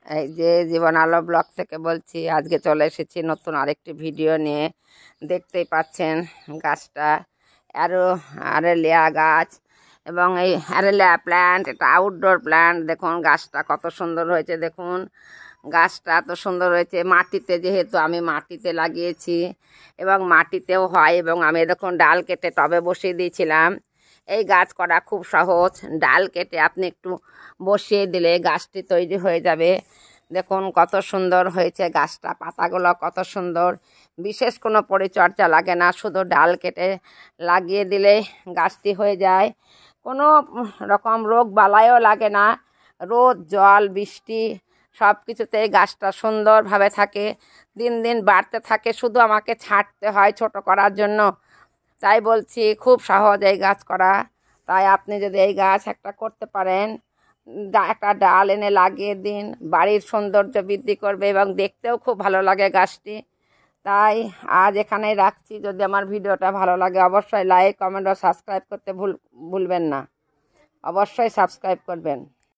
এই যে জীবন আলো ব্লগ থেকে বলছি। আজকে চলে এসেছি নতুন আরেকটি ভিডিও নিয়ে। দেখতেই পাচ্ছেন গাছটা অ্যারেলিয়া গাছ, এবং এই অ্যারেলিয়া প্ল্যান্ট, এটা আউটডোর প্ল্যান্ট। দেখুন গাছটা কত সুন্দর হয়েছে। দেখুন গাছটা এত সুন্দর হয়েছে মাটিতে, যেহেতু আমি মাটিতে লাগিয়েছি এবং মাটিতেও হয়। এবং আমি দেখুন ডাল কেটে টবে বসিয়ে দিয়েছিলাম। এই গাছ করা খুব সহজ। ডাল কেটে আপনি একটু বসিয়ে দিলে গাছটি তৈরি হয়ে যাবে। দেখুন কত সুন্দর হয়েছে গাছটা, পাতাগুলো কত সুন্দর। বিশেষ কোনো পরিচর্যা লাগে না, শুধু ডাল কেটে লাগিয়ে দিলে গাছটি হয়ে যায়। কোনো রকম রোগ বালাইও লাগে না। রোদ, জল, বৃষ্টি সব কিছুতেই গাছটা সুন্দরভাবে থাকে, দিন দিন বাড়তে থাকে। শুধু আমাকে ছাঁটতে হয় ছোট করার জন্য। তাই বলছি খুব সহজ এই গাছ করা। তাই আপনি যদি এই গাছ একটা করতে পারেন, একটা ডাল এনে লাগিয়ে দিন, বাড়ির সৌন্দর্য বৃদ্ধি করবে এবং দেখতেও খুব ভালো লাগে গাছটি। তাই আজ এখানেই রাখছি। যদি আমার ভিডিওটা ভালো লাগে অবশ্যই লাইক, কমেন্ট ও সাবস্ক্রাইব করতে ভুলবেন না। অবশ্যই সাবস্ক্রাইব করবেন।